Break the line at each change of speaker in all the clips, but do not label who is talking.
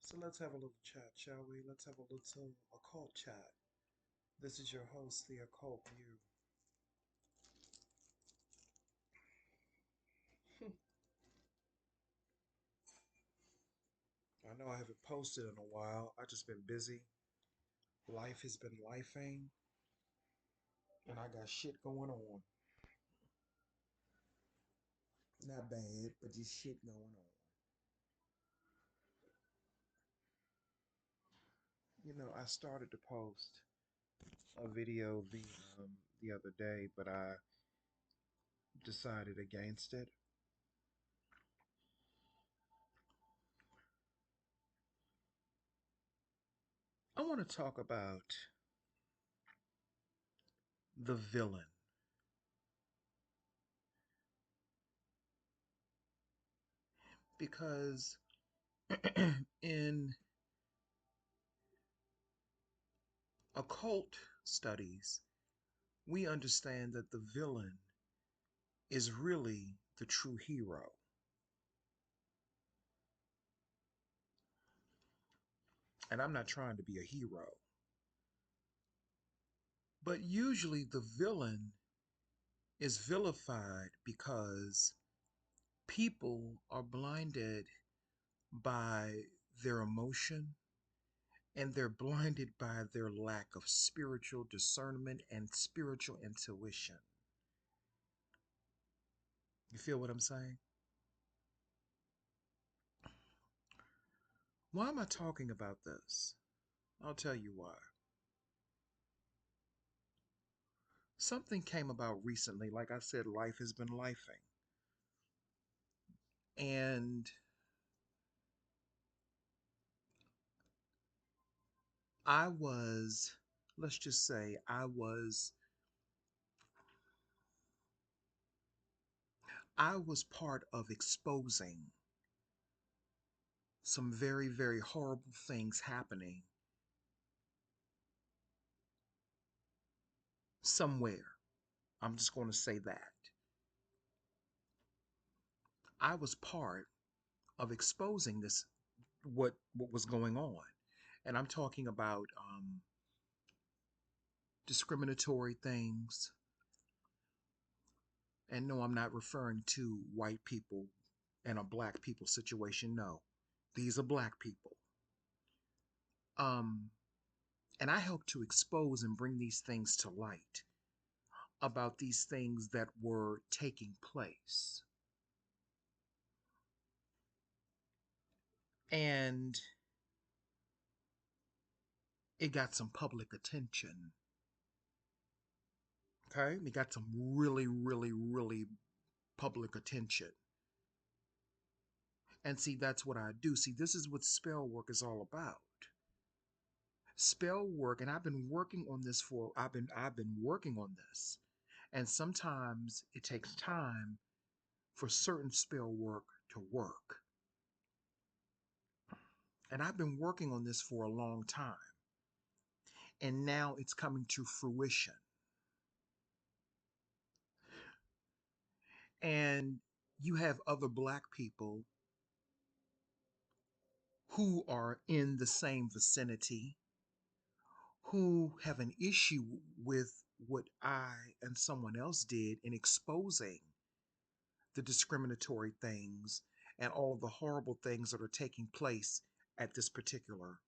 So let's have a little chat, shall we? Let's have a little occult chat. This is your host, the Occult View. I know I haven't posted in a while. I just been busy. Life has been lifing, and I got shit going on. Not bad, but just shit going on. I started to post a video the other day, but I decided against it. I want to talk about the villain because in occult studies, we understand that the villain is really the true hero. And I'm not trying to be a hero, but usually the villain is vilified because people are blinded by their emotion and they're blinded by their lack of spiritual discernment and spiritual intuition. You feel what I'm saying? Why am I talking about this? I'll tell you why. Something came about recently. Like I said, life has been lifing. And I was, let's just say, I was part of exposing some very, very horrible things happening somewhere. I'm just going to say that. I was part of exposing this, what was going on. And I'm talking about discriminatory things. And no, I'm not referring to white people and a black people situation. No, these are black people. Um, and I helped to expose and bring these things to light about these things that were taking place. And it got some public attention. Okay. It got some really, really, really public attention. And see, that's what I do. See, this is what spell work is all about. Spell work, and I've been working on this. And sometimes it takes time for certain spell work to work. And I've been working on this for a long time. And now it's coming to fruition. And you have other black people who are in the same vicinity who have an issue with what I and someone else did in exposing the discriminatory things and all of the horrible things that are taking place at this particular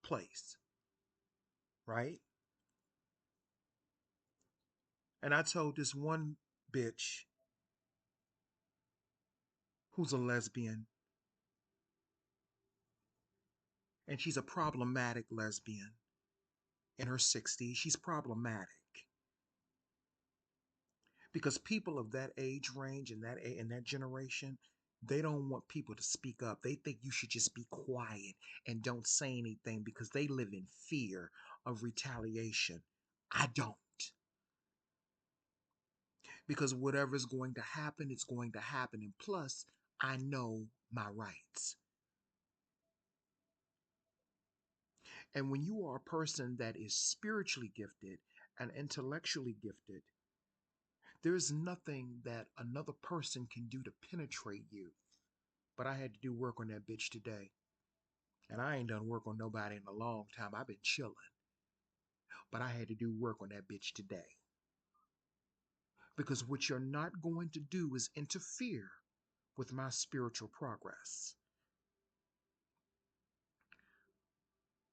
place, right? And I told this one bitch who's a lesbian, and she's a problematic lesbian in her 60s. She's problematic because people of that age range and that generation, they don't want people to speak up. They think you should just be quiet and don't say anything because they live in fear of retaliation. I don't. Because whatever's going to happen, it's going to happen. And plus, I know my rights. And when you are a person that is spiritually gifted and intellectually gifted, there's nothing that another person can do to penetrate you. But I had to do work on that bitch today. And I ain't done work on nobody in a long time. I've been chilling. But I had to do work on that bitch today. Because what you're not going to do is interfere with my spiritual progress.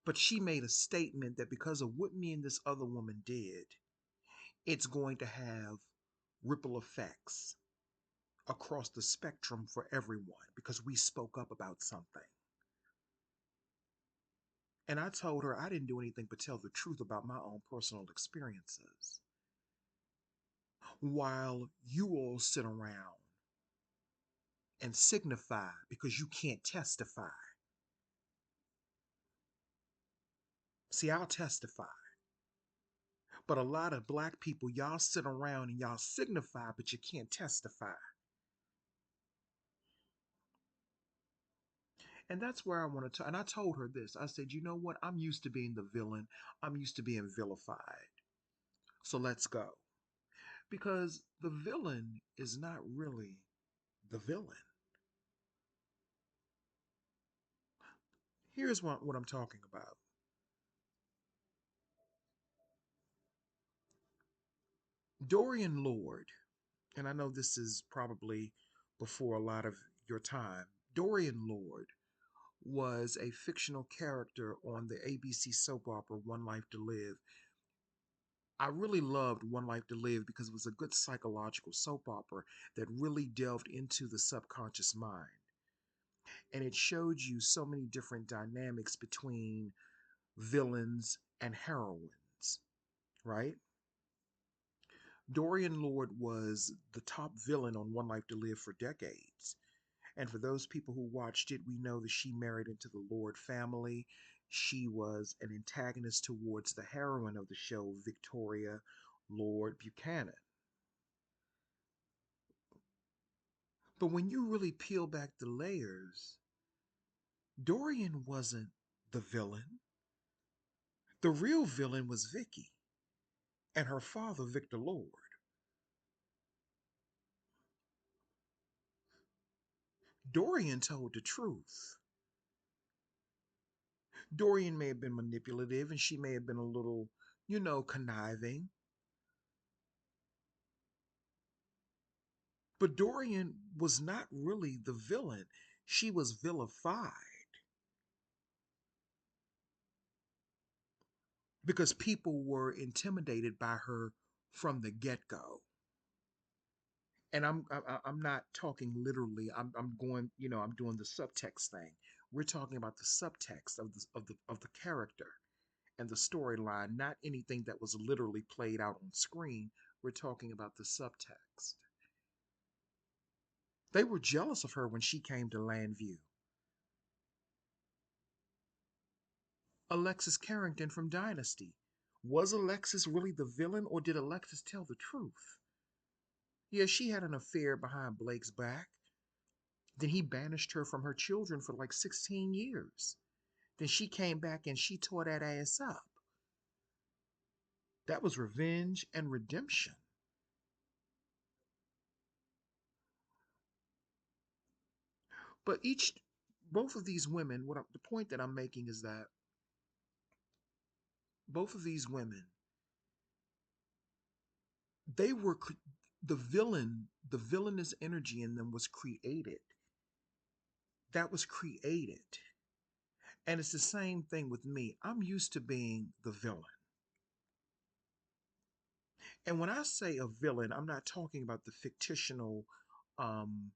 But she made a statement that because of what me and this other woman did, it's going to have ripple effects across the spectrum for everyone because we spoke up about something. And I told her I didn't do anything but tell the truth about my own personal experiences. While you all sit around and signify because you can't testify. See, I'll testify. But a lot of black people, y'all sit around and y'all signify, but you can't testify. And that's where I want to. And I told her this. I said, you know what? I'm used to being the villain. I'm used to being vilified. So let's go. Because the villain is not really the villain. Here's what I'm talking about. Dorian Lord, and I know this is probably before a lot of your time. Dorian Lord was a fictional character on the ABC soap opera One Life to Live. I really loved One Life to Live because it was a good psychological soap opera that really delved into the subconscious mind. And it showed you so many different dynamics between villains and heroines, right? Dorian Lord was the top villain on One Life to Live for decades. And for those people who watched it, we know that she married into the Lord family. She was an antagonist towards the heroine of the show, Victoria Lord Buchanan. But when you really peel back the layers, Dorian wasn't the villain. The real villain was Vicky and her father, Victor Lord. Dorian told the truth. Dorian may have been manipulative and she may have been a little, conniving. But Dorian was not really the villain. She was vilified because people were intimidated by her from the get-go. And I'm not talking literally. I'm going, I'm doing the subtext thing. We're talking about the subtext of the character and the storyline, not anything that was literally played out on screen. We're talking about the subtext. They were jealous of her when she came to Landview. Alexis Carrington from Dynasty. Was Alexis really the villain or did Alexis tell the truth? Yeah, she had an affair behind Blake's back. Then he banished her from her children for like 16 years. Then she came back and she tore that ass up. That was revenge and redemption. But both of these women, the point that I'm making is that both of these women, they were the villainous energy in them was created. That was created. And it's the same thing with me. I'm used to being the villain. And when I say a villain, I'm not talking about the fictional, um,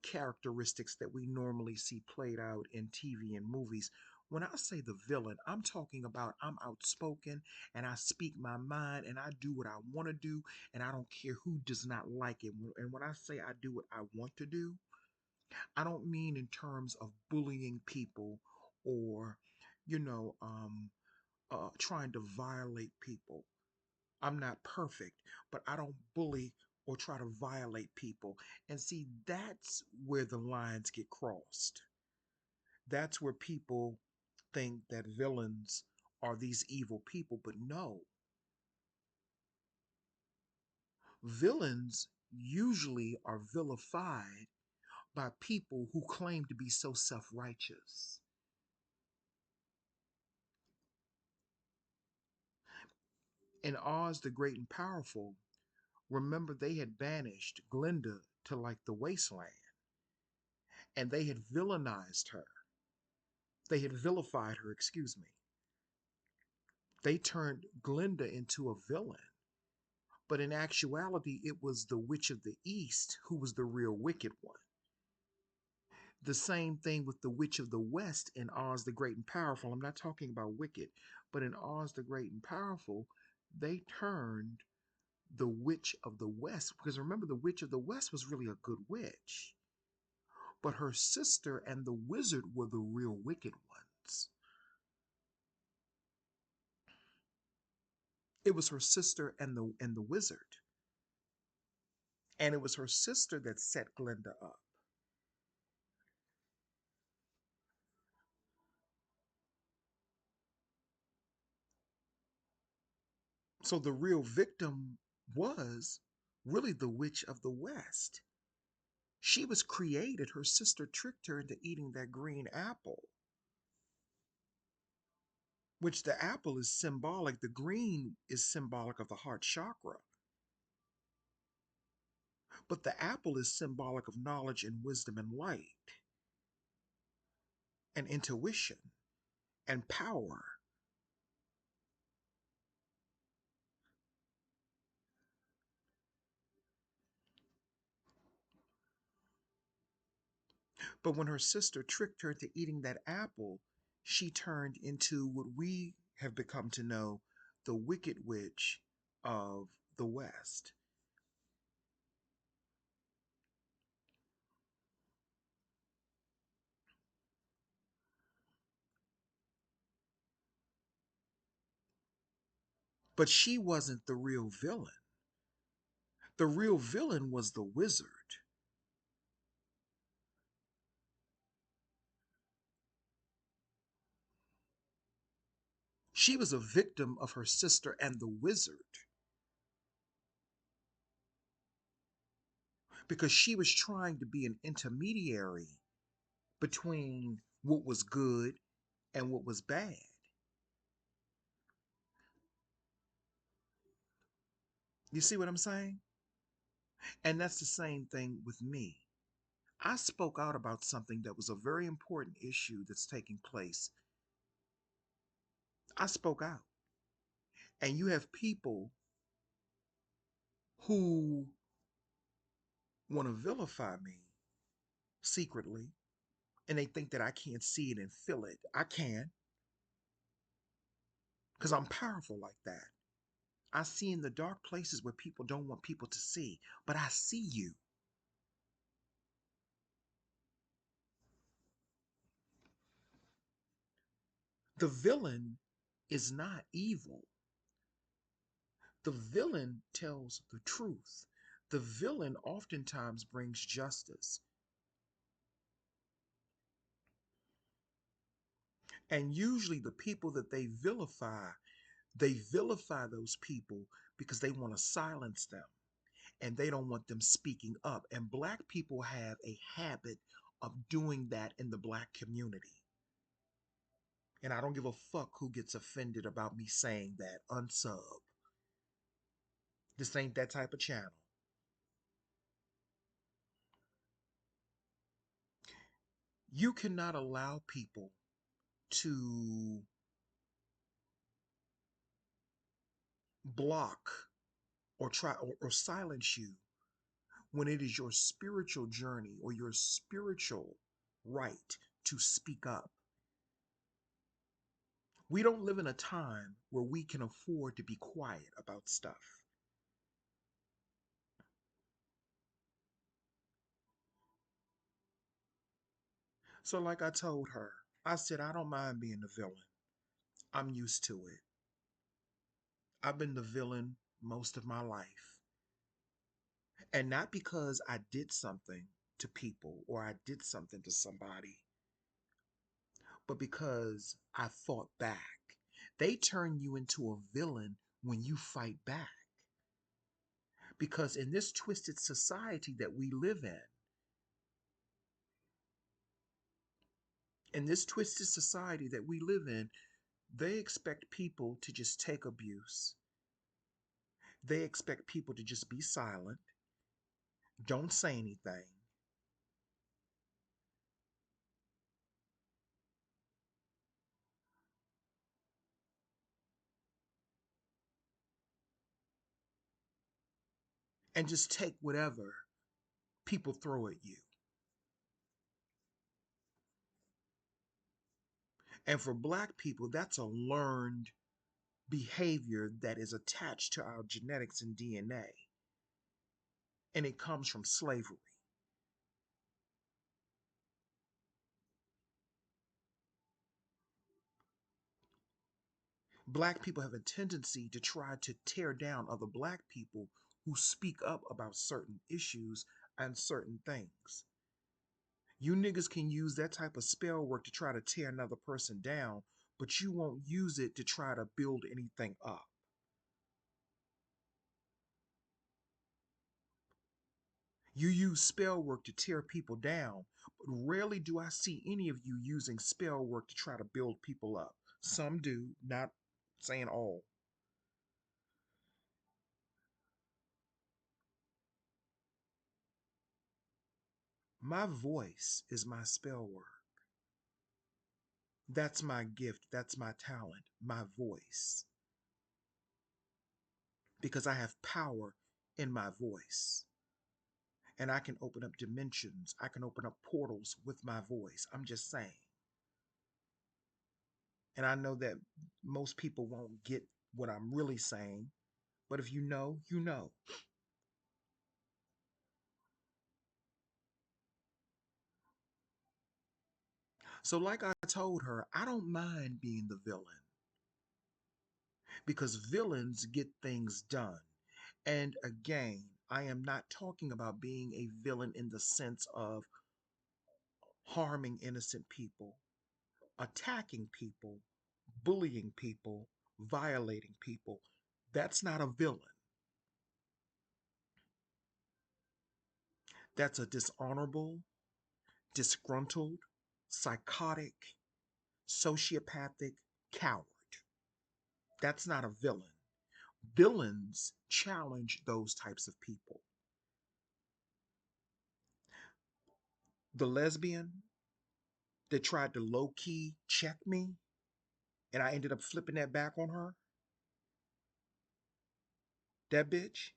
characteristics that we normally see played out in TV and movies. When I say the villain, I'm talking about I'm outspoken and I speak my mind and I do what I want to do and I don't care who does not like it. And when I say I do what I want to do, I don't mean in terms of bullying people or, you know, um, trying to violate people. I'm not perfect, but I don't bully or try to violate people. And see, that's where the lines get crossed. That's where people think that villains are these evil people, but no. Villains usually are vilified by people who claim to be so self righteous. In Oz the Great and Powerful, remember they had banished Glinda to like the wasteland, and they had villainized her. They had vilified her, excuse me. They turned Glinda into a villain. But in actuality, it was the Witch of the East who was the real wicked one. The same thing with the Witch of the West in Oz the Great and Powerful. I'm not talking about Wicked, but in Oz the Great and Powerful, they turned the Witch of the West, because remember, the Witch of the West was really a good witch, but her sister and the wizard were the real wicked ones. It was her sister and the wizard, and it was her sister that set Glinda up. So the real victim was really the Witch of the West. She was created, her sister tricked her into eating that green apple, which the apple is symbolic, the green is symbolic of the heart chakra. But the apple is symbolic of knowledge and wisdom and light and intuition and power. But when her sister tricked her into eating that apple, she turned into what we have become to know, the Wicked Witch of the West. But she wasn't the real villain. The real villain was the wizard. She was a victim of her sister and the wizard because she was trying to be an intermediary between what was good and what was bad. You see what I'm saying? And that's the same thing with me. I spoke out about something that was a very important issue that's taking place. I spoke out. And you have people who want to vilify me secretly, and they think that I can't see it and feel it. I can, because I'm powerful like that. I see in the dark places where people don't want people to see, but I see you. The villain is not evil. The villain tells the truth. The villain oftentimes brings justice. And usually, the people that they vilify those people because they want to silence them and they don't want them speaking up. And Black people have a habit of doing that in the Black community. And I don't give a fuck who gets offended about me saying that. Unsub. This ain't that type of channel. You cannot allow people to block or try or silence you when it is your spiritual journey or your spiritual right to speak up. We don't live in a time where we can afford to be quiet about stuff. So, like I told her, I said, I don't mind being the villain. I'm used to it. I've been the villain most of my life. And not because I did something to people or I did something to somebody, but because I fought back. They turn you into a villain when you fight back. Because in this twisted society that we live in this twisted society that we live in, they expect people to just take abuse. They expect people to just be silent, don't say anything, and just take whatever people throw at you. And for Black people, that's a learned behavior that is attached to our genetics and DNA, and it comes from slavery. Black people have a tendency to try to tear down other Black people who speak up about certain issues and certain things. You niggas can use that type of spell work to try to tear another person down, but you won't use it to try to build anything up. You use spell work to tear people down, but rarely do I see any of you using spell work to try to build people up. Some do, not saying all. My voice is my spell work. That's my gift, that's my talent, my voice. Because I have power in my voice. And I can open up dimensions, I can open up portals with my voice. I'm just saying. And I know that most people won't get what I'm really saying, but if you know, you know. So, like I told her, I don't mind being the villain because villains get things done. And again, I am not talking about being a villain in the sense of harming innocent people, attacking people, bullying people, violating people. That's not a villain. That's a dishonorable, disgruntled, psychotic, sociopathic coward. That's not a villain. Villains challenge those types of people. The lesbian that tried to low key check me and I ended up flipping that back on her, that bitch,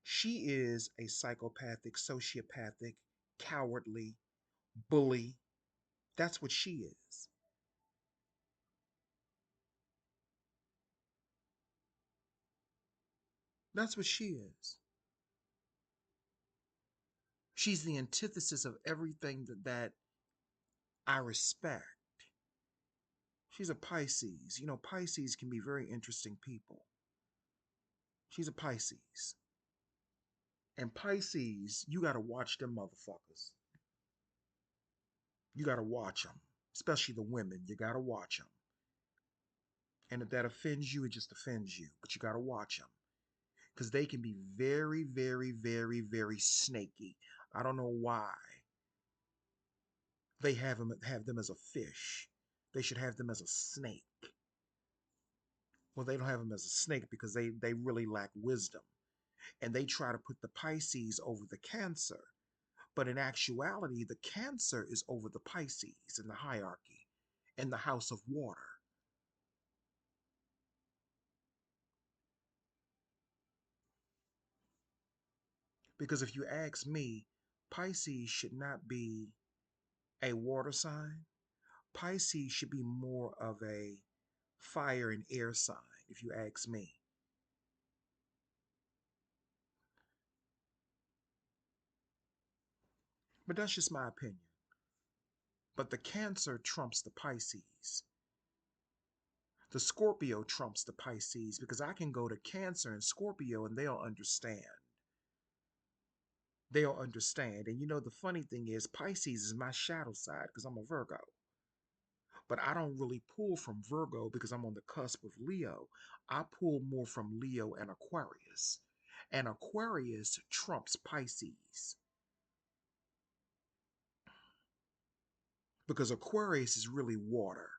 she is a psychopathic, sociopathic, cowardly bully. That's what she is. That's what she is. She's the antithesis of everything that I respect. She's a Pisces. You know, Pisces can be very interesting people. She's a Pisces. And Pisces, you got to watch them motherfuckers. You got to watch them, especially the women. You got to watch them. And if that offends you, it just offends you. But you got to watch them because they can be very, very, very, very snaky. I don't know why they have them as a fish. They should have them as a snake. Well, they don't have them as a snake because they really lack wisdom. And they try to put the Pisces over the Cancer. But in actuality, the Cancer is over the Pisces in the hierarchy, in the house of water. Because if you ask me, Pisces should not be a water sign. Pisces should be more of a fire and air sign, if you ask me. But that's just my opinion. But the Cancer trumps the Pisces. The Scorpio trumps the Pisces because I can go to Cancer and Scorpio and they'll understand. They'll understand. And you know, the funny thing is, Pisces is my shadow side because I'm a Virgo. But I don't really pull from Virgo because I'm on the cusp of Leo. I pull more from Leo and Aquarius. And Aquarius trumps Pisces because Aquarius is really water.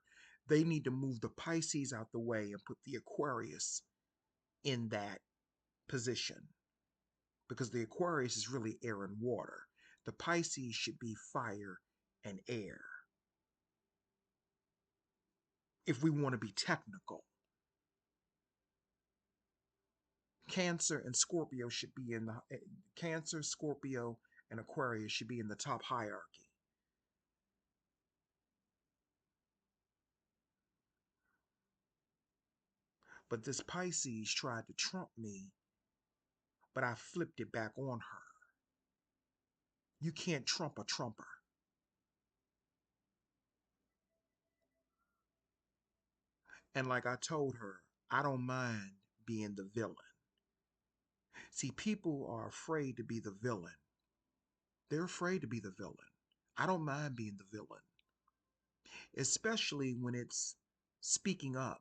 They need to move the Pisces out the way and put the Aquarius in that position because the Aquarius is really air and water. The Pisces should be fire and air if we want to be technical. Cancer and Scorpio should be in the Cancer, Scorpio, and Aquarius should be in the top hierarchy. But this Pisces tried to trump me, but I flipped it back on her. You can't trump a trumper. And like I told her, I don't mind being the villain. See, people are afraid to be the villain. They're afraid to be the villain. I don't mind being the villain, especially when it's speaking up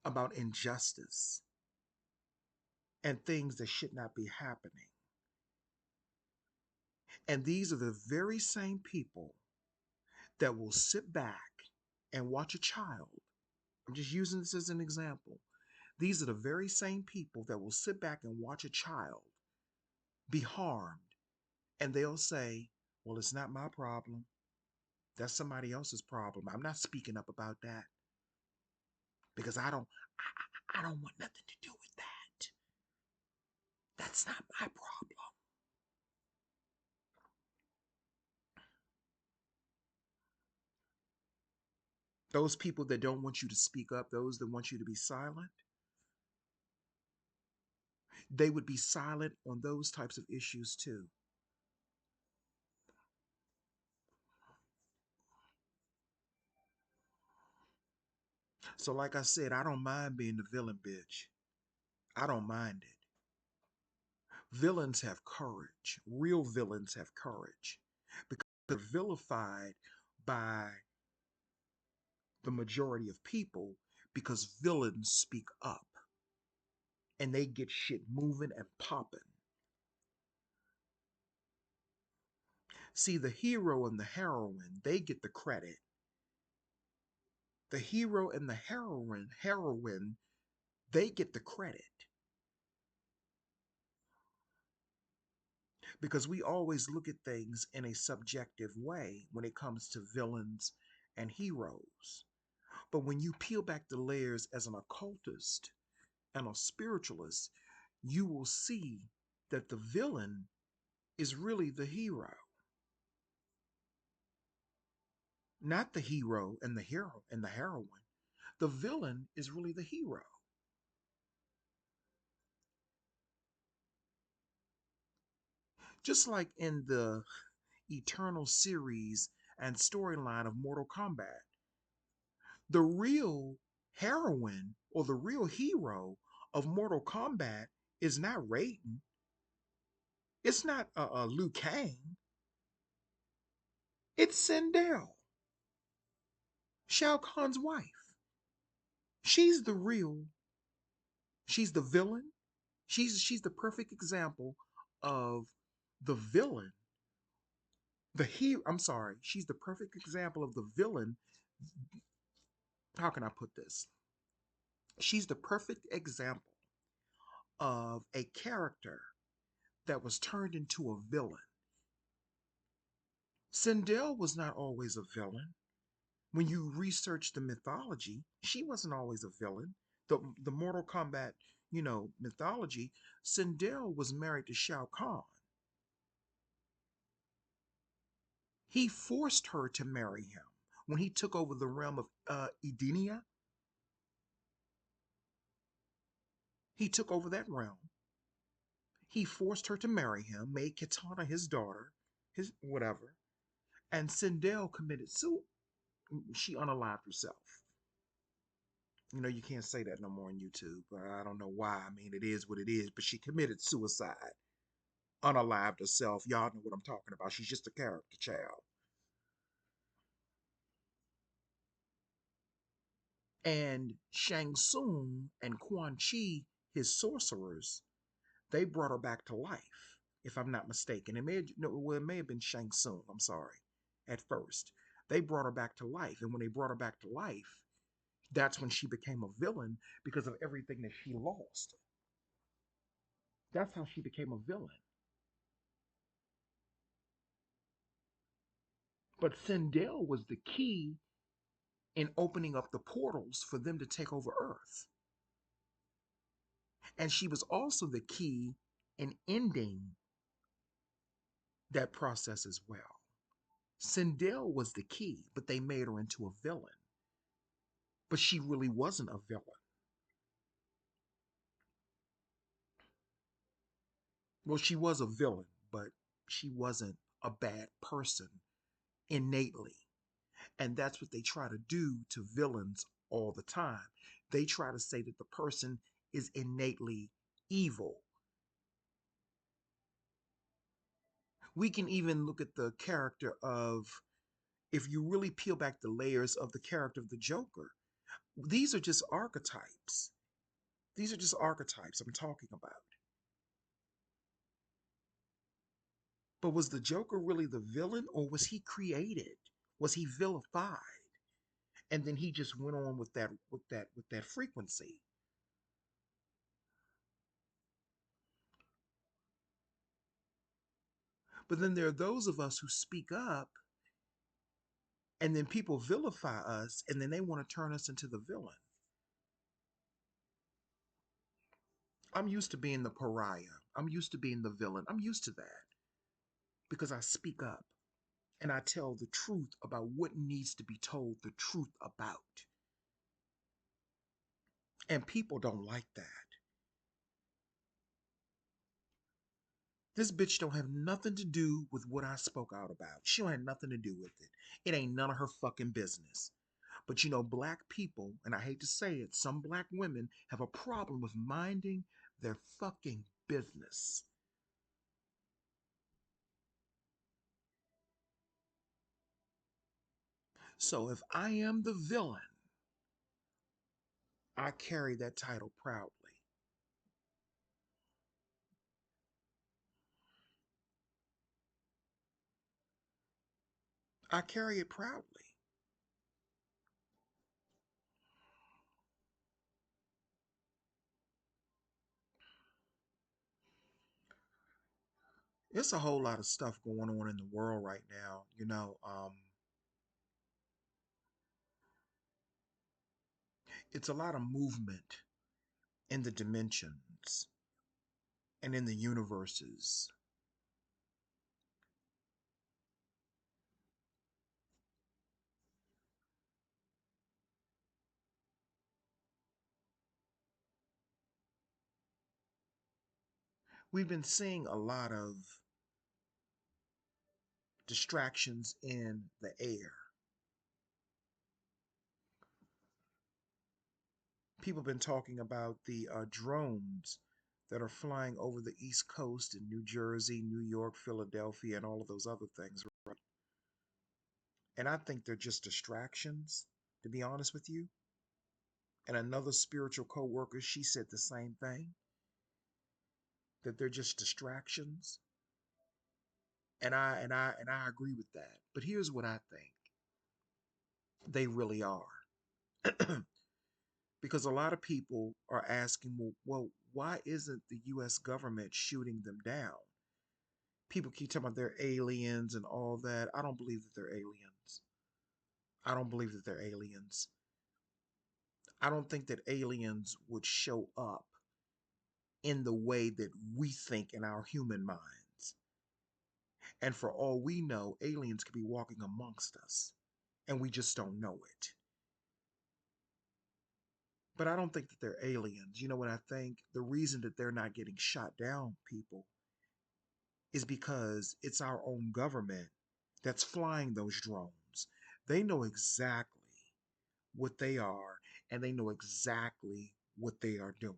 about injustice and things that should not be happening. And these are the very same people that will sit back and watch a child. I'm just using this as an example. These are the very same people that will sit back and watch a child be harmed, and they'll say, well, it's not my problem. That's somebody else's problem. I'm not speaking up about that because I don't want nothing to do with that. That's not my problem. Those people that don't want you to speak up, those that want you to be silent, they would be silent on those types of issues too. So, like I said, I don't mind being the villain, bitch. I don't mind it. Villains have courage. Real villains have courage because they're vilified by the majority of people because villains speak up and they get shit moving and popping. See, the hero and the heroine, they get the credit. The hero and the heroine, they get the credit because we always look at things in a subjective way when it comes to villains and heroes. But when you peel back the layers as an occultist and a spiritualist, you will see that the villain is really the hero, not the hero and the hero and the heroine. The villain is really the hero. Just like in the eternal series and storyline of Mortal Kombat, the real heroine or the real hero of Mortal Kombat is not Raiden. It's not Liu Kang. It's Sindel, Shao Kahn's wife. She's the real. She's the villain. She's the perfect example of the villain. The hero. I'm sorry. She's the perfect example of the villain. How can I put this? She's the perfect example of a character that was turned into a villain. Sindel was not always a villain. When you research the mythology, she wasn't always a villain. The Mortal Kombat, mythology, Sindel was married to Shao Kahn. He forced her to marry him. When he took over the realm of Edenia, he took over that realm. He forced her to marry him, made Kitana his daughter, his whatever, and Sindel committed suicide. She unalived herself. You can't say that no more on YouTube. I don't know why. I mean, it is what it is. But she committed suicide, unalived herself. Y'all know what I'm talking about. She's just a character child. And Shang Tsung and Quan Chi, his sorcerers, they brought her back to life, if I'm not mistaken. It may have been Shang Tsung. I'm sorry. At first, they brought her back to life, and when they brought her back to life, That's when she became a villain because of everything that she lost. That's how she became a villain. But Sindel was the key in opening up the portals for them to take over Earth. And she was also the key in ending that process as well. Sindel was the key, but they made her into a villain. But she really wasn't a villain. Well, she was a villain, but she wasn't a bad person innately. And that's what they try to do to villains all the time. They try to say that the person is innately evil. We can even look at the character of, if you really peel back the layers of the character of the Joker, these are just archetypes. These are just archetypes I'm talking about. But was the Joker really the villain, or was he created? Was he vilified? And then he just went on with that frequency. But then there are those of us who speak up, and then people vilify us, and then they want to turn us into the villain. I'm used to being the pariah. I'm used to being the villain. I'm used to that because I speak up and I tell the truth about what needs to be told the truth about. And people don't like that. This bitch don't have nothing to do with what I spoke out about. She don't have nothing to do with it. It ain't none of her fucking business. But you know, black people, and I hate to say it, some black women have a problem with minding their fucking business. So if I am the villain, I carry that title proudly. I carry it proudly. It's a whole lot of stuff going on in the world right now. It's a lot of movement in the dimensions and in the universes. We've been seeing a lot of distractions in the air. People have been talking about the drones that are flying over the East Coast in New Jersey, New York, Philadelphia, and all of those other things. Right? And I think they're just distractions, to be honest with you. And another spiritual co-worker, she said the same thing, that they're just distractions. And I agree with that. But here's what I think they really are. Because a lot of people are asking, well, why isn't the US government shooting them down? People keep talking about they're aliens and all that. I don't believe that they're aliens. I don't believe that they're aliens. I don't think that aliens would show up in the way that we think in our human minds. And for all we know, aliens could be walking amongst us and we just don't know it. But I don't think that they're aliens. You know what I think? The reason that they're not getting shot down, people, is because it's our own government that's flying those drones. They know exactly what they are and they know exactly what they are doing.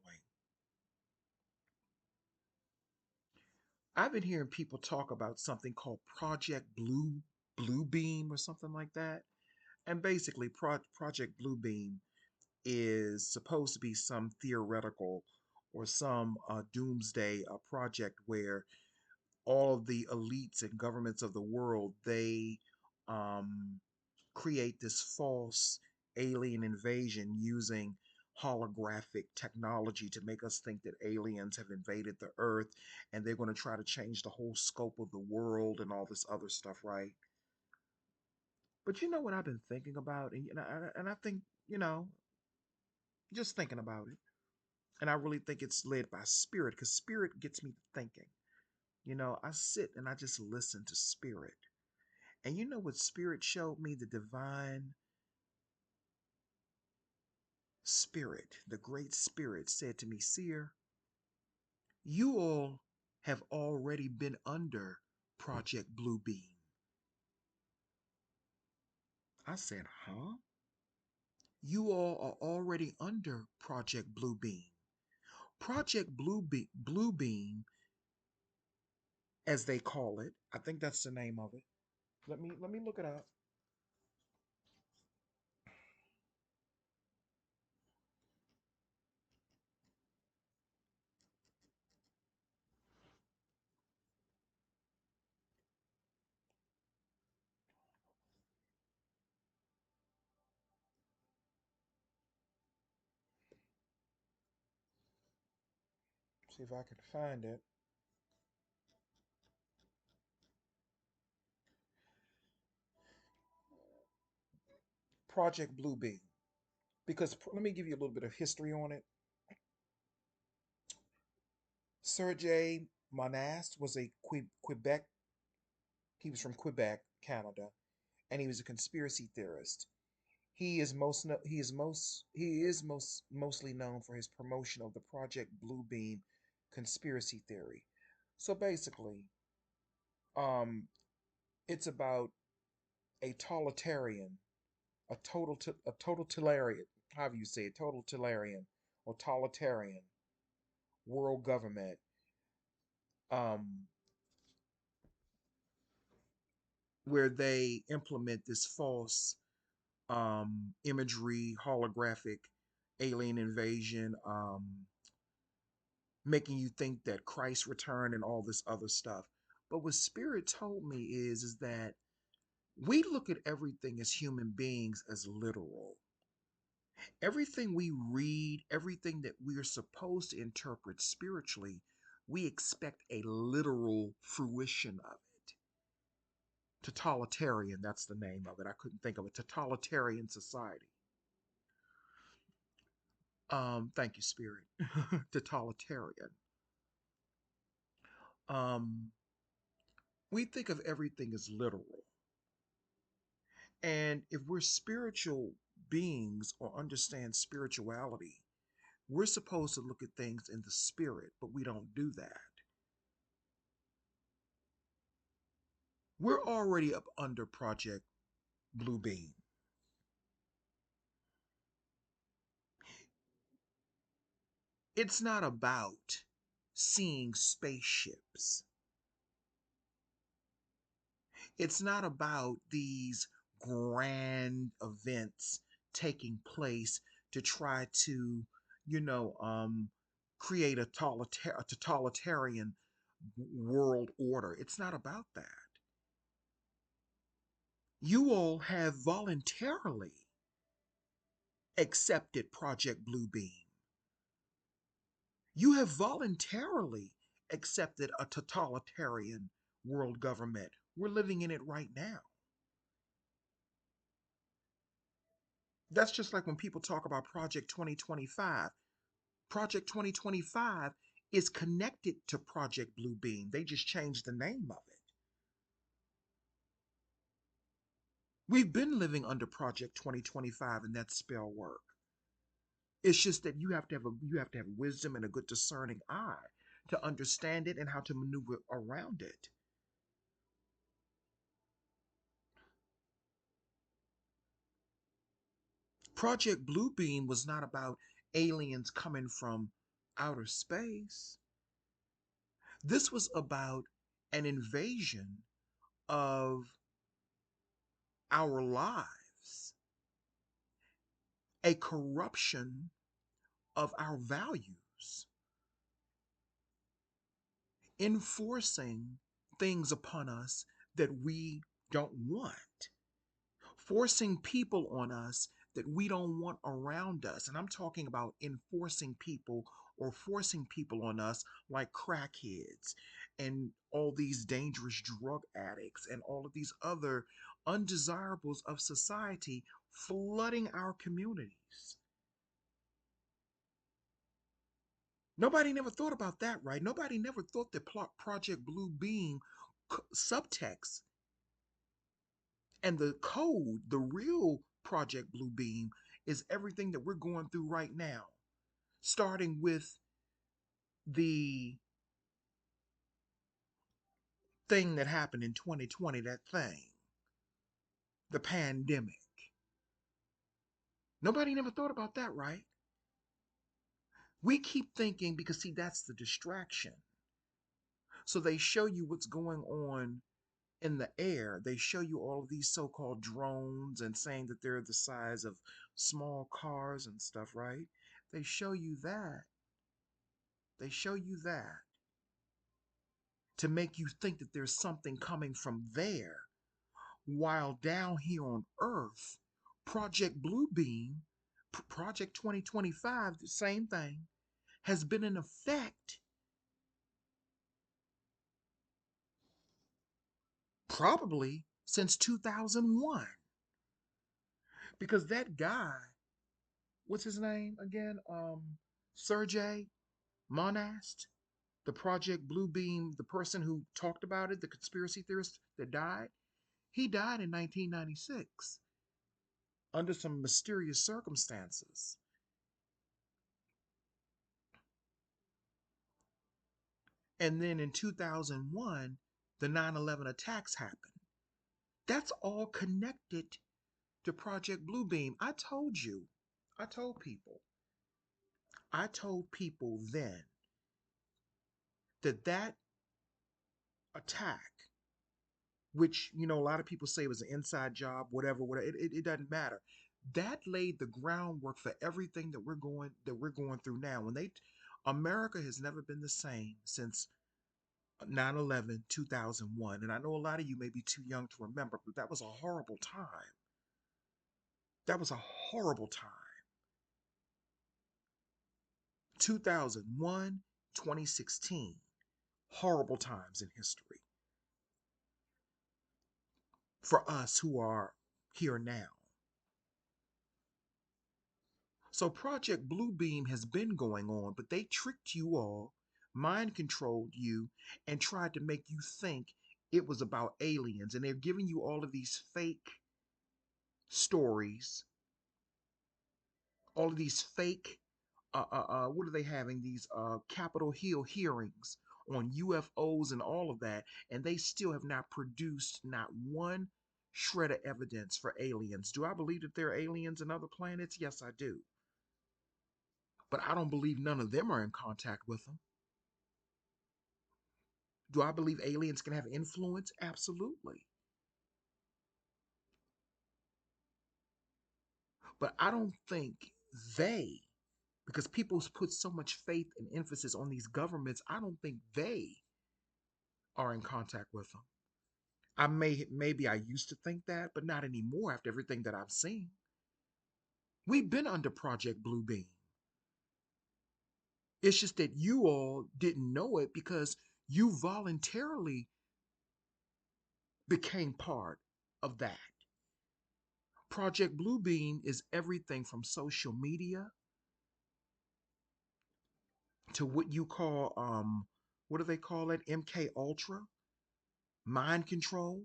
I've been hearing people talk about something called Project Blue Beam or something like that. And basically, Project Blue Beam is supposed to be some theoretical or some doomsday project where all of the elites and governments of the world they um, create this false alien invasion using holographic technology to make us think that aliens have invaded the earth and they're going to try to change the whole scope of the world and all this other stuff, right? But you know what I've been thinking about, and I think, you know, just thinking about it, and I really think it's led by spirit because spirit gets me thinking. I sit and I just listen to spirit. And you know what spirit showed me? The divine spirit, the great spirit said to me, Seer, you all have already been under Project Bluebeam. I said, huh? You all are already under Project Bluebeam. Project Bluebeam, as they call it, I think that's the name of it. Let me look it up. See if I can find it. Project Bluebeam. Because let me give you a little bit of history on it. Sergei Monast was a Quebec. He was from Quebec, Canada, and he was a conspiracy theorist. He is mostly known for his promotion of the Project Bluebeam conspiracy theory. So basically, um, it's about a totalitarian, a totalitarian, however you say it, totalitarian or totalitarian world government, um, where they implement this false imagery, holographic alien invasion, making you think that Christ returned and all this other stuff. But what Spirit told me is that we look at everything as human beings as literal. Everything we read, everything that we are supposed to interpret spiritually, we expect a literal fruition of it. Totalitarian, that's the name of it. I couldn't think of it. Totalitarian society. Thank you, Spirit. Totalitarian. Um, we think of everything as literal. And if we're spiritual beings or understand spirituality, we're supposed to look at things in the spirit, but we don't do that. We're already up under Project Bluebeam. It's not about seeing spaceships. It's not about these grand events taking place to try to, you know, create a totalitarian world order. It's not about that. You all have voluntarily accepted Project Bluebeam. You have voluntarily accepted a totalitarian world government. We're living in it right now. That's just like when people talk about Project 2025. Project 2025 is connected to Project Bluebeam. They just changed the name of it. We've been living under Project 2025 and that spell work. It's just that you have to have wisdom and a good discerning eye to understand it and how to maneuver around it. Project Bluebeam was not about aliens coming from outer space. This was about an invasion of our lives, a corruption of our values, enforcing things upon us that we don't want, forcing people on us that we don't want around us. And I'm talking about enforcing people or forcing people on us, like crackheads and all these dangerous drug addicts and all of these other undesirables of society flooding our communities. Nobody never thought about that, right? Nobody never thought that Project Blue Beam subtext and the code, the real Project Blue Beam, is everything that we're going through right now, starting with the thing that happened in 2020, that thing, the pandemic. Nobody never thought about that, right? We keep thinking because, see, that's the distraction. So they show you what's going on in the air. They show you all of these so called drones and saying that they're the size of small cars and stuff, right? They show you that. They show you that to make you think that there's something coming from there. While down here on Earth, Project Bluebeam, Project 2025, the same thing, has been in effect probably since 2001. Because that guy, what's his name again? Sergey Monast, the Project Bluebeam, the person who talked about it, the conspiracy theorist that died, he died in 1996 under some mysterious circumstances. And then in 2001, the 9/11 attacks happened. That's all connected to Project Bluebeam. I told people, I told people then that that attack, which, a lot of people say was an inside job, whatever, it doesn't matter. That laid the groundwork for everything that we're going through now. America has never been the same since 9/11, 2001. And I know a lot of you may be too young to remember, but that was a horrible time. That was a horrible time. 2001, 2016. Horrible times in history for us who are here now. So Project Bluebeam has been going on, but they tricked you all, mind controlled you, and tried to make you think it was about aliens. And they're giving you all of these fake stories, all of these fake what are they having, these Capitol Hill hearings on UFOs and all of that, and they still have not produced not one shred of evidence for aliens. Do I believe that there are aliens in other planets? Yes, I do. But I don't believe none of them are in contact with them. Do I believe aliens can have influence? Absolutely. But I don't think they, because people put so much faith and emphasis on these governments, I don't think they are in contact with them. Maybe I used to think that, but not anymore after everything that I've seen. We've been under Project Bluebeam. It's just that you all didn't know it because you voluntarily became part of that. Project Bluebeam is everything from social media to what you call what do they call it? MK Ultra, mind control.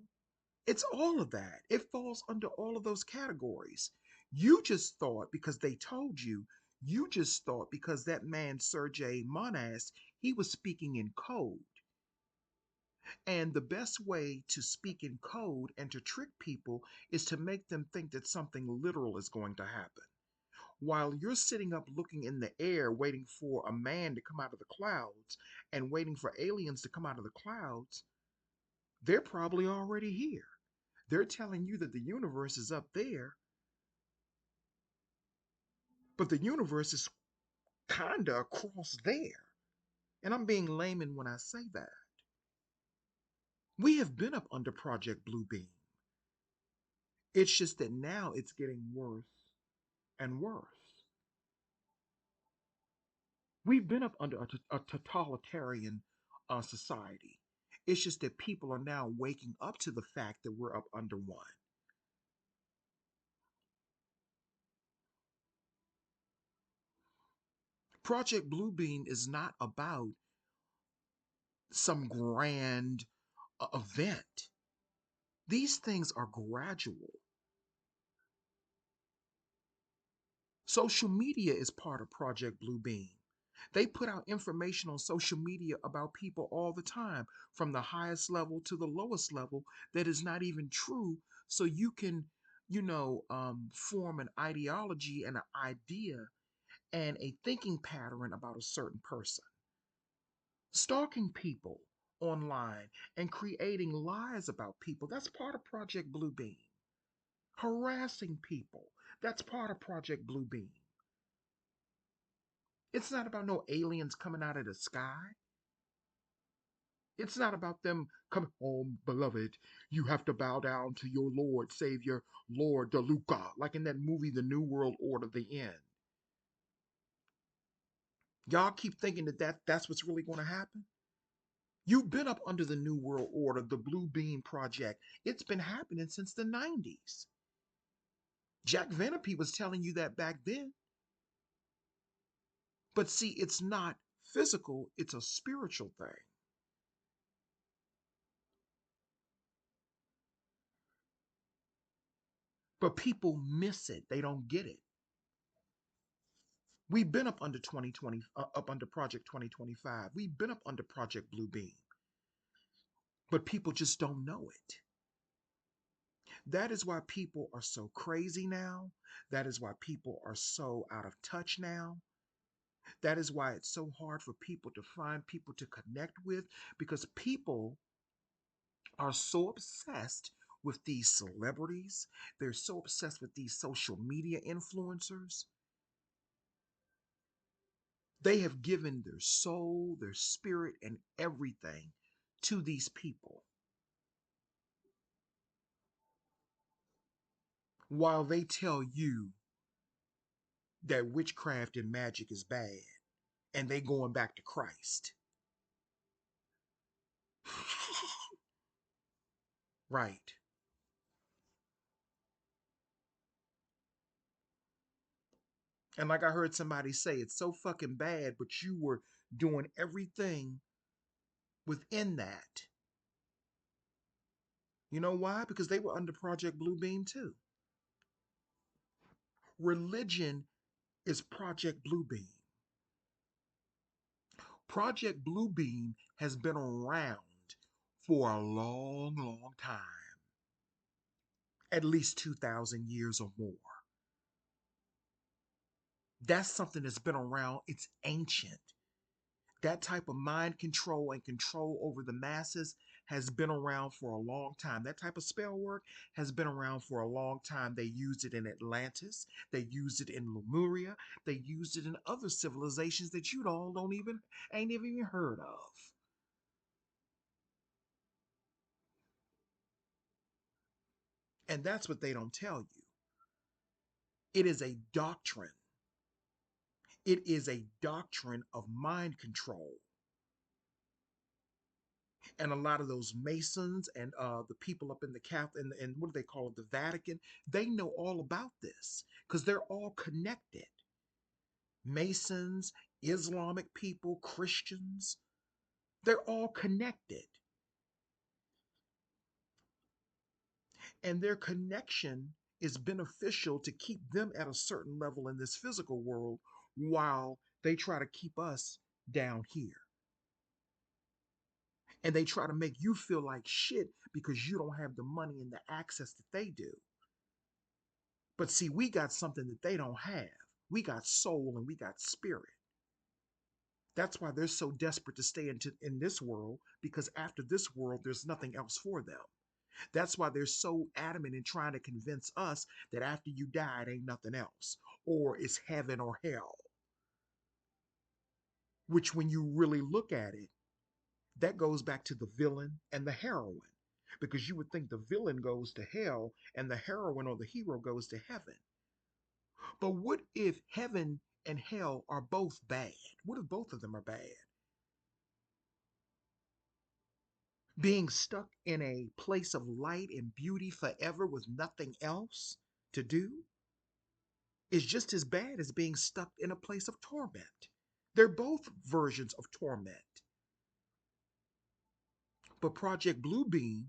It's all of that. It falls under all of those categories. You just thought because they told you, you just thought because that man, Sergey Monas, he was speaking in code. And the best way to speak in code and to trick people is to make them think that something literal is going to happen. While you're sitting up looking in the air, waiting for a man to come out of the clouds and waiting for aliens to come out of the clouds, they're probably already here. They're telling you that the universe is up there, but the universe is kinda across there. And I'm being layman when I say that. We have been up under Project Bluebeam. It's just that now it's getting worse and worse. We've been up under a totalitarian society. It's just that people are now waking up to the fact that we're up under one. Project Bluebeam is not about some grand event. These things are gradual. Social media is part of Project Bluebeam. They put out information on social media about people all the time, from the highest level to the lowest level, that is not even true. So you can, form an ideology and an idea and a thinking pattern about a certain person. Stalking people online and creating lies about people, that's part of Project Bluebeam. Harassing people, that's part of Project Bluebeam. It's not about no aliens coming out of the sky. It's not about them coming home, beloved. You have to bow down to your Lord, Savior, Lord DeLuca, like in that movie, The New World Order, The End. Y'all keep thinking that's what's really going to happen? You've been up under the New World Order, the Blue Beam Project. It's been happening since the 90s. Jack Venapy was telling you that back then. But see, it's not physical, it's a spiritual thing. But people miss it, they don't get it. We've been up under 2020, up under Project 2025. We've been up under Project Blue Beam, but people just don't know it. That is why people are so crazy now. That is why people are so out of touch now. That is why it's so hard for people to find people to connect with, because people are so obsessed with these celebrities. They're so obsessed with these social media influencers. They have given their soul, their spirit, and everything to these people while they tell you that witchcraft and magic is bad and they going back to Christ. Right. And like I heard somebody say, it's so fucking bad, but you were doing everything within that. You know why? Because they were under Project Bluebeam too. Religion is Project Bluebeam. Project Bluebeam has been around for a long, long time, at least 2,000 years or more. That's something that's been around, it's ancient. That type of mind control and control over the masses has been around for a long time. That type of spell work has been around for a long time. They used it in Atlantis, they used it in Lemuria, they used it in other civilizations that you all don't even ain't even heard of. And that's what they don't tell you. It is a doctrine. It is a doctrine of mind control. And a lot of those Masons and the people up in the Catholic and what do they call it, the Vatican, they know all about this because they're all connected. Masons, Islamic people, Christians, they're all connected. And their connection is beneficial to keep them at a certain level in this physical world while they try to keep us down here. And they try to make you feel like shit because you don't have the money and the access that they do. But see, we got something that they don't have. We got soul and we got spirit. That's why they're so desperate to stay in this world, because after this world, there's nothing else for them. That's why they're so adamant in trying to convince us that after you die, it ain't nothing else, or it's heaven or hell. Which, when you really look at it, that goes back to the villain and the heroine. Because you would think the villain goes to hell and the heroine or the hero goes to heaven. But what if heaven and hell are both bad? What if both of them are bad? Being stuck in a place of light and beauty forever with nothing else to do is just as bad as being stuck in a place of torment. They're both versions of torment. But Project Bluebeam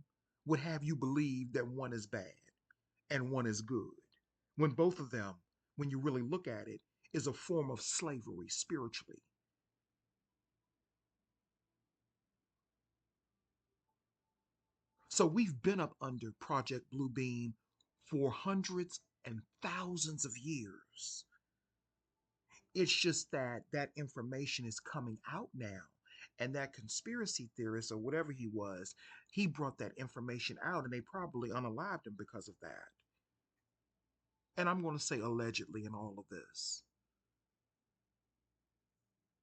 would have you believe that one is bad and one is good, when both of them, when you really look at it, is a form of slavery spiritually. So we've been up under Project Bluebeam for hundreds and thousands of years. It's just that that information is coming out now. And that conspiracy theorist or whatever he was, he brought that information out and they probably unalived him because of that. And I'm going to say allegedly in all of this.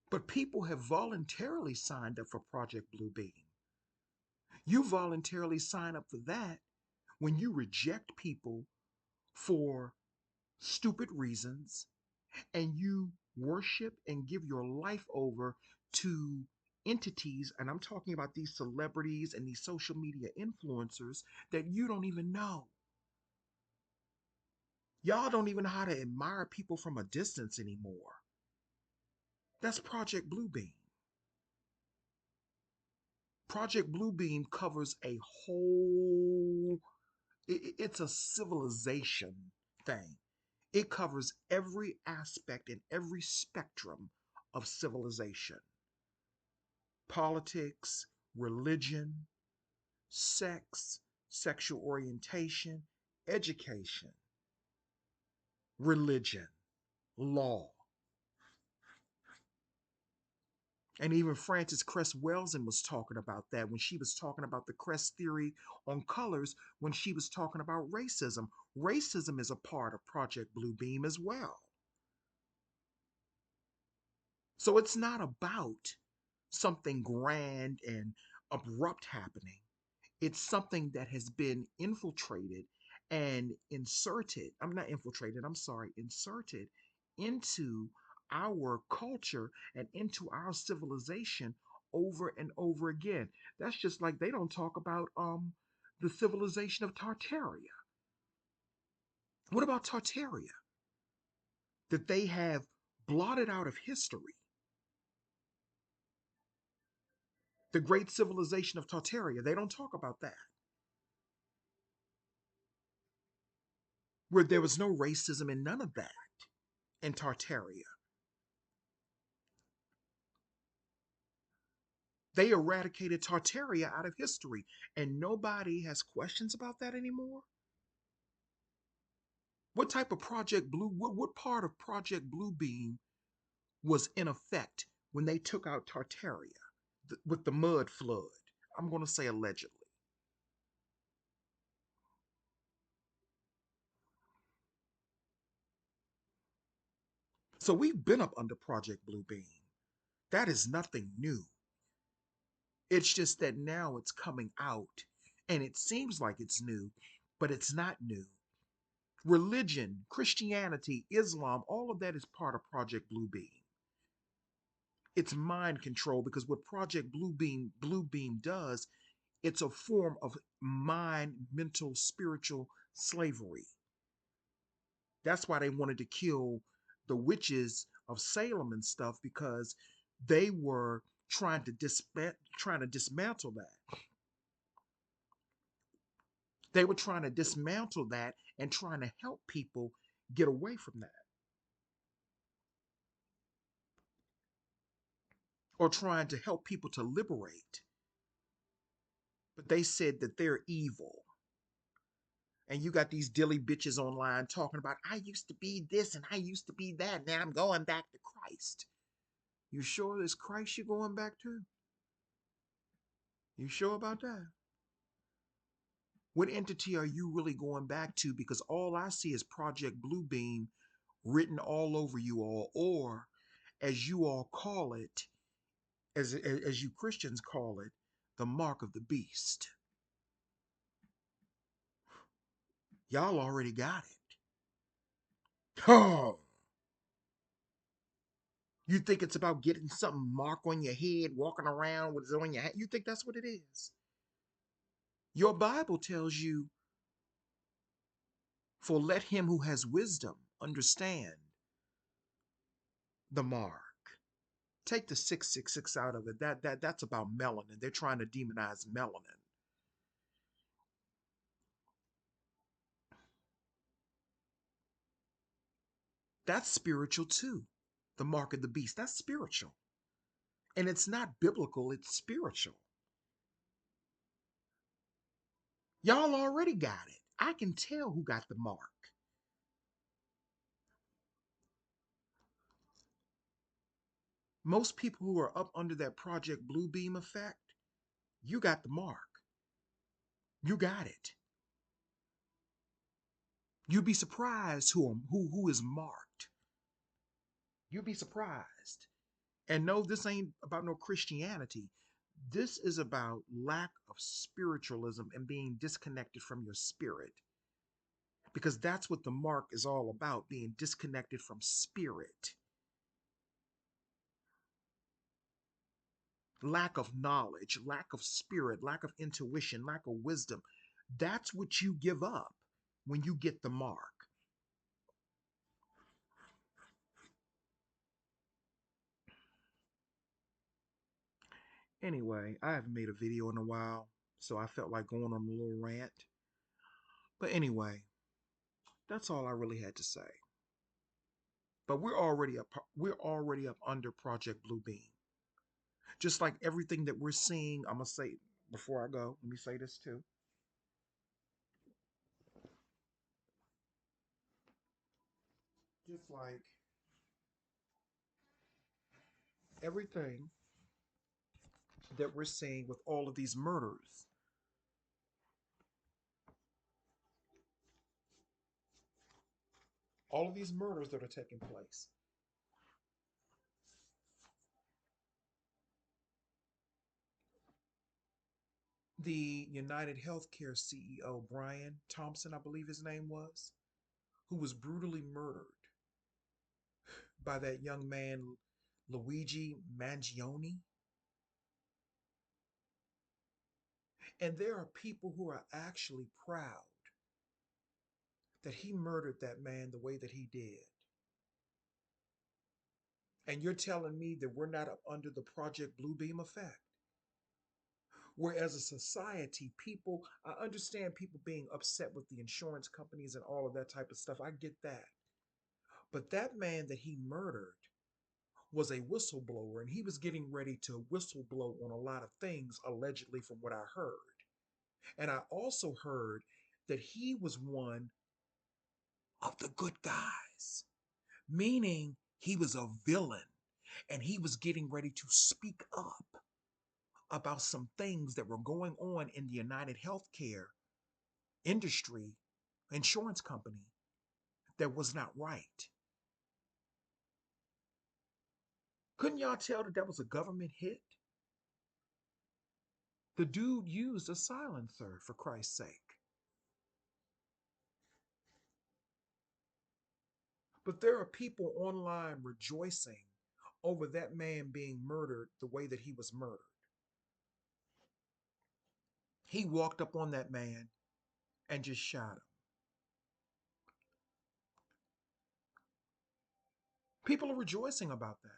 But people have voluntarily signed up for Project Bluebeam. You voluntarily sign up for that when you reject people for stupid reasons and you worship and give your life over to entities, and I'm talking about these celebrities and these social media influencers that you don't even know. Y'all don't even know how to admire people from a distance anymore. That's Project Bluebeam. Project Bluebeam covers a whole, it's a civilization thing. It covers every aspect and every spectrum of civilization: politics, religion, sex, sexual orientation, education, religion, law. And even Frances Cress Welsing was talking about that when she was talking about the Cress theory on colors, when she was talking about racism. Racism is a part of Project Bluebeam as well. So it's not about something grand and abrupt happening. It's something that has been infiltrated and inserted. I'm not infiltrated, I'm sorry, inserted into our culture and into our civilization over and over again. That's just like they don't talk about the civilization of Tartaria. What about Tartaria? That they have blotted out of history. The great civilization of Tartaria, they don't talk about that. Where there was no racism and none of that in Tartaria. They eradicated Tartaria out of history, and nobody has questions about that anymore. What type of Project Blue, what part of Project Bluebeam was in effect when they took out Tartaria with the mud flood? I'm going to say allegedly. So we've been up under Project Bluebeam. That is nothing new. It's just that now it's coming out and it seems like it's new, but it's not new. Religion, Christianity, Islam, all of that is part of Project Bluebeam. It's mind control because what Project Bluebeam does, it's a form of mind, mental, spiritual slavery. That's why they wanted to kill the witches of Salem and stuff, because they were trying to dismantle that. They were trying to dismantle that and trying to help people get away from that, or trying to help people to liberate. But they said that they're evil. And you got these dilly bitches online talking about, I used to be this and I used to be that. Now I'm going back to Christ. You sure it's Christ you're going back to? You sure about that? What entity are you really going back to? Because all I see is Project Bluebeam written all over you all, or as you all call it, as you Christians call it, the mark of the beast. Y'all already got it. Oh, you think it's about getting something mark on your head, walking around with it on your head? You think that's what it is? Your Bible tells you, for let him who has wisdom understand the mark. Take the 666 out of it. That's about melanin. They're trying to demonize melanin. That's spiritual too. The mark of the beast. That's spiritual. And it's not biblical, it's spiritual. Y'all already got it. I can tell who got the mark. Most people who are up under that Project Bluebeam effect, you got the mark. You got it. You'd be surprised who is marked. You'd be surprised. And no, this ain't about no Christianity. This is about lack of spiritualism and being disconnected from your spirit. Because that's what the mark is all about, being disconnected from spirit. Lack of knowledge, lack of spirit, lack of intuition, lack of wisdom. That's what you give up when you get the mark. Anyway, I haven't made a video in a while, so I felt like going on a little rant. But anyway, that's all I really had to say. But we're already up under Project Bluebeam. Just like everything that we're seeing, I'm gonna say before I go, let me say this too. Just like everything that we're seeing with all of these murders, all of these murders that are taking place. The United Healthcare CEO, Brian Thompson, I believe his name was, who was brutally murdered by that young man, Luigi Mangione. And there are people who are actually proud that he murdered that man the way that he did. And you're telling me that we're not up under the Project Bluebeam effect? Where as a society, people, I understand people being upset with the insurance companies and all of that type of stuff. I get that. But that man that he murdered was a whistleblower and he was getting ready to whistleblow on a lot of things, allegedly, from what I heard. And I also heard that he was one of the good guys, meaning he was a villain and he was getting ready to speak up about some things that were going on in the United Healthcare industry, insurance company, that was not right. Couldn't y'all tell that that was a government hit? The dude used a silencer, for Christ's sake. But there are people online rejoicing over that man being murdered the way that he was murdered. He walked up on that man and just shot him. People are rejoicing about that.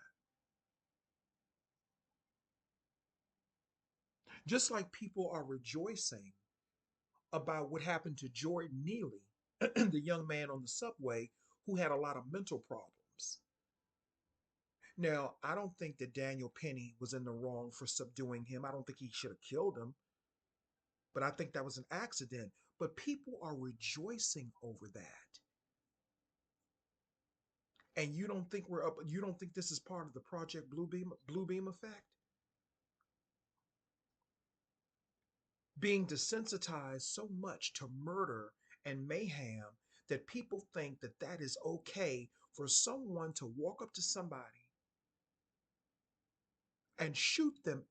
Just like people are rejoicing about what happened to Jordan Neely, the young man on the subway who had a lot of mental problems. Now, I don't think that Daniel Penny was in the wrong for subduing him. I don't think he should have killed him, but I think that was an accident. But people are rejoicing over that. And you don't think we're up, you don't think this is part of the Project Bluebeam effect? Being desensitized so much to murder and mayhem that people think that that is okay for someone to walk up to somebody and shoot them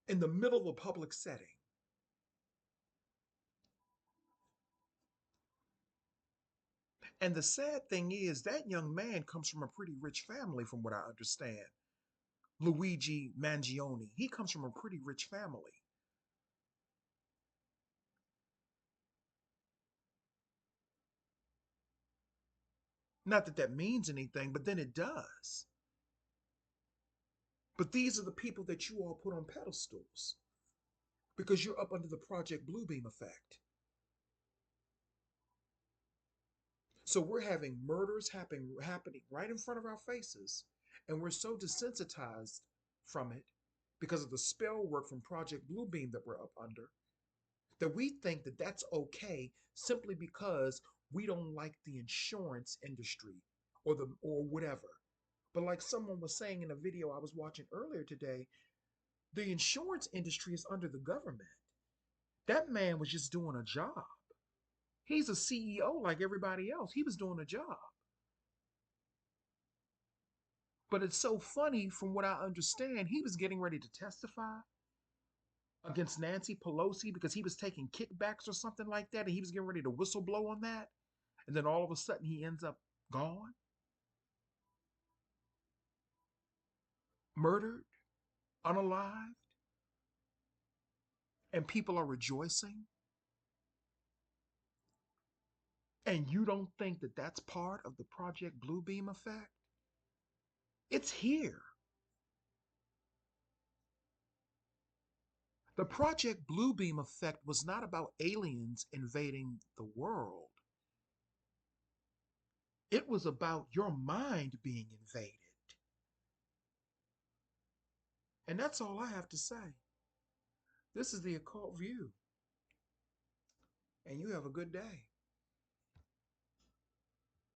in the middle of a public setting. And the sad thing is, that young man comes from a pretty rich family, from what I understand. Luigi Mangione. He comes from a pretty rich family. Not that that means anything, but then it does. But these are the people that you all put on pedestals because you're up under the Project Bluebeam effect. So we're having murders happening right in front of our faces, and we're so desensitized from it because of the spell work from Project Bluebeam that we're up under that we think that that's okay simply because we don't like the insurance industry or whatever. But like someone was saying in a video I was watching earlier today, the insurance industry is under the government. That man was just doing a job. He's a CEO like everybody else. He was doing a job. But it's so funny, from what I understand, he was getting ready to testify against Nancy Pelosi because he was taking kickbacks or something like that, and he was getting ready to whistleblow on that. And then all of a sudden, he ends up gone, murdered, unalived, and people are rejoicing. And you don't think that that's part of the Project Bluebeam effect? It's here. The Project Bluebeam effect was not about aliens invading the world. It was about your mind being invaded. And that's all I have to say. This is the occult view. And you have a good day.